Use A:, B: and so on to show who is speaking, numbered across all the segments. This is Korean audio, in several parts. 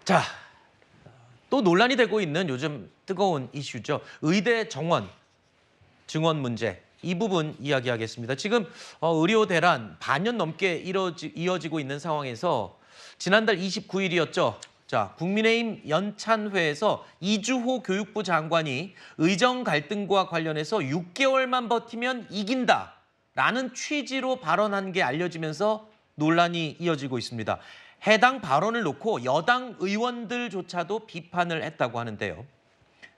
A: 자, 또 논란이 되고 있는 요즘 뜨거운 이슈죠. 의대 정원, 증원 문제. 이 부분 이야기하겠습니다. 지금 의료 대란 반년 넘게 이어지고 있는 상황에서 지난달 29일이었죠. 자, 국민의힘 연찬회에서 이주호 교육부 장관이 의정 갈등과 관련해서 6개월만 버티면 이긴다라는 취지로 발언한 게 알려지면서 논란이 이어지고 있습니다. 해당 발언을 놓고 여당 의원들조차도 비판을 했다고 하는데요.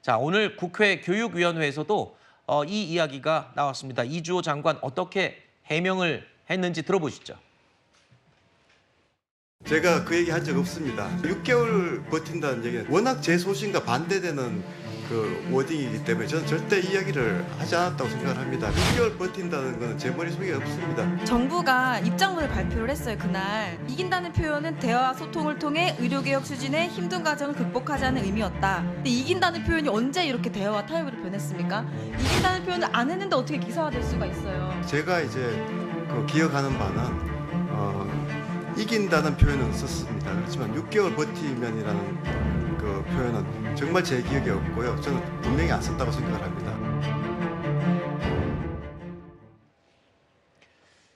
A: 자, 오늘 국회 교육위원회에서도 이 이야기가 나왔습니다. 이주호 장관 어떻게 해명을 했는지 들어보시죠.
B: 제가 그 얘기 한 적 없습니다. 6개월 버틴다는 얘기는 워낙 제 소신과 반대되는 그 워딩이기 때문에 저는 절대 이야기를 하지 않았다고 생각을 합니다. 6개월 버틴다는 건 제 머릿속에 없습니다.
C: 정부가 입장문을 발표를 했어요. 그날 이긴다는 표현은 대화와 소통을 통해 의료개혁 추진에 힘든 과정을 극복하자는 의미였다. 근데 이긴다는 표현이 언제 이렇게 대화와 타협으로 변했습니까? 이긴다는 표현을 안 했는데 어떻게 기사화될 수가 있어요?
B: 제가 이제 그 기억하는 바는 이긴다는 표현은 썼습니다. 그렇지만 6개월 버티면이라는 그 표현은 정말 제 기억에 없고요. 저는 분명히 안 썼다고 생각을 합니다.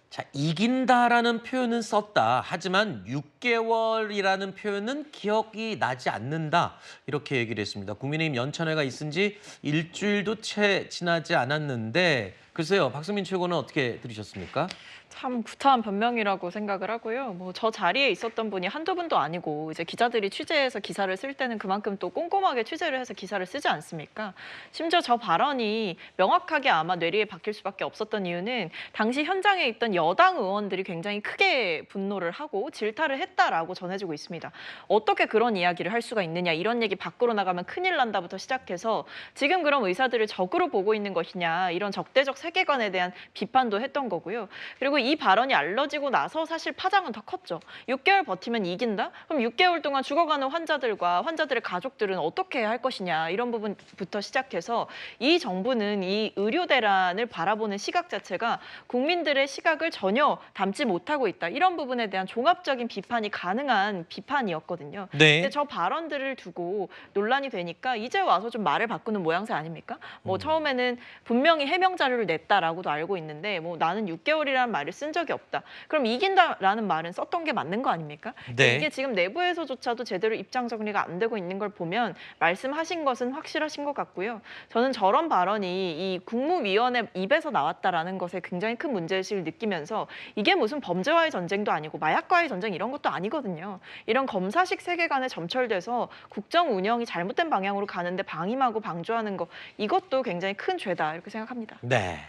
A: 자, 이긴다라는 표현은 썼다. 하지만 6개월이라는 표현은 기억이 나지 않는다. 이렇게 얘기를 했습니다. 국민의힘 연찬회가 있은 지 일주일도 채 지나지 않았는데 글쎄요, 박승민 최고는 어떻게 들으셨습니까?
D: 참 구차한 변명이라고 생각을 하고요. 뭐 저 자리에 있었던 분이 한두 분도 아니고 이제 기자들이 취재해서 기사를 쓸 때는 그만큼 또 꼼꼼하게 취재를 해서 기사를 쓰지 않습니까? 심지어 저 발언이 명확하게 아마 뇌리에 박힐 수밖에 없었던 이유는 당시 현장에 있던 여당 의원들이 굉장히 크게 분노를 하고 질타를 했다라고 전해지고 있습니다. 어떻게 그런 이야기를 할 수가 있느냐, 이런 얘기 밖으로 나가면 큰일 난다부터 시작해서 지금 그럼 의사들을 적으로 보고 있는 것이냐, 이런 적대적 세계관에 대한 비판도 했던 거고요. 그리고 이 발언이 알려지고 나서 사실 파장은 더 컸죠. 6개월 버티면 이긴다? 그럼 6개월 동안 죽어가는 환자들과 환자들의 가족들은 어떻게 할 것이냐, 이런 부분부터 시작해서 이 정부는 이 의료 대란을 바라보는 시각 자체가 국민들의 시각을 전혀 담지 못하고 있다. 이런 부분에 대한 종합적인 비판이 가능한 비판이었거든요.
A: 네.
D: 근데 저 발언들을 두고 논란이 되니까 이제 와서 좀 말을 바꾸는 모양새 아닙니까? 뭐 처음에는 분명히 해명 자료를 냈다라고도 알고 있는데 뭐 나는 6개월이라는 말을 쓴 적이 없다. 그럼 이긴다라는 말은 썼던 게 맞는 거 아닙니까?
A: 네.
D: 이게 지금 내부에서조차도 제대로 입장 정리가 안 되고 있는 걸 보면 말씀하신 것은 확실하신 것 같고요. 저는 저런 발언이 이 국무위원회 입에서 나왔다라는 것에 굉장히 큰 문제의식을 느끼면서 이게 무슨 범죄와의 전쟁도 아니고 마약과의 전쟁 이런 것도 아니거든요. 이런 검사식 세계관에 점철돼서 국정 운영이 잘못된 방향으로 가는데 방임하고 방조하는 거, 이것도 굉장히 큰 죄다 이렇게 생각합니다.
A: 네.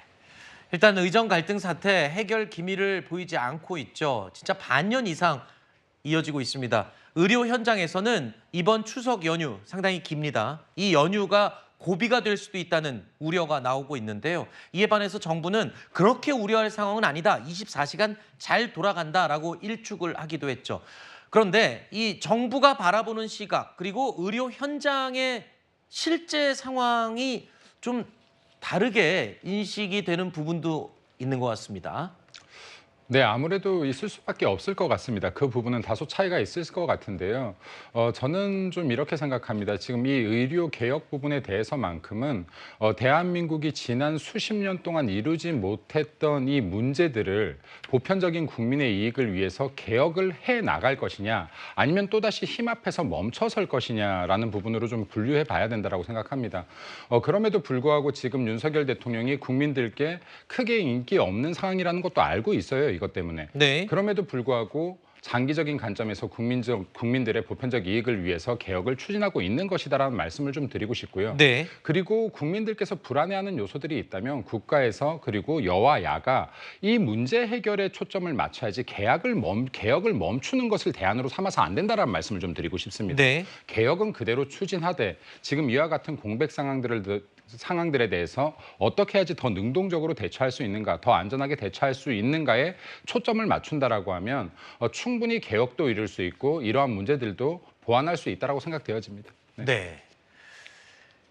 A: 일단 의정 갈등 사태 해결 기미를 보이지 않고 있죠. 진짜 반년 이상 이어지고 있습니다. 의료 현장에서는 이번 추석 연휴 상당히 깁니다. 이 연휴가 고비가 될 수도 있다는 우려가 나오고 있는데요. 이에 반해서 정부는 그렇게 우려할 상황은 아니다. 24시간 잘 돌아간다라고 일축을 하기도 했죠. 그런데 이 정부가 바라보는 시각 그리고 의료 현장의 실제 상황이 좀 다르게 인식이 되는 부분도 있는 것 같습니다.
E: 네, 아무래도 있을 수밖에 없을 것 같습니다. 그 부분은 다소 차이가 있을 것 같은데요. 저는 좀 이렇게 생각합니다. 지금 이 의료 개혁 부분에 대해서만큼은 대한민국이 지난 수십 년 동안 이루지 못했던 이 문제들을 보편적인 국민의 이익을 위해서 개혁을 해 나갈 것이냐, 아니면 또다시 힘 앞에서 멈춰설 것이냐라는 부분으로 좀 분류해 봐야 된다고 생각합니다. 그럼에도 불구하고 지금 윤석열 대통령이 국민들께 크게 인기 없는 상황이라는 것도 알고 있어요. 이것 때문에.
A: 네.
E: 그럼에도 불구하고 장기적인 관점에서 국민들의 보편적 이익을 위해서 개혁을 추진하고 있는 것이다라는 말씀을 좀 드리고 싶고요.
A: 네.
E: 그리고 국민들께서 불안해하는 요소들이 있다면 국가에서 그리고 여와 야가 이 문제 해결에 초점을 맞춰야지 개혁을 멈추는 것을 대안으로 삼아서 안 된다라는 말씀을 좀 드리고 싶습니다.
A: 네.
E: 개혁은 그대로 추진하되 지금 이와 같은 공백 상황들에 대해서 어떻게 해야지 더 능동적으로 대처할 수 있는가, 더 안전하게 대처할 수 있는가에 초점을 맞춘다라고 하면 충분히 개혁도 이룰 수 있고 이러한 문제들도 보완할 수 있다라고 생각되어집니다.
A: 네.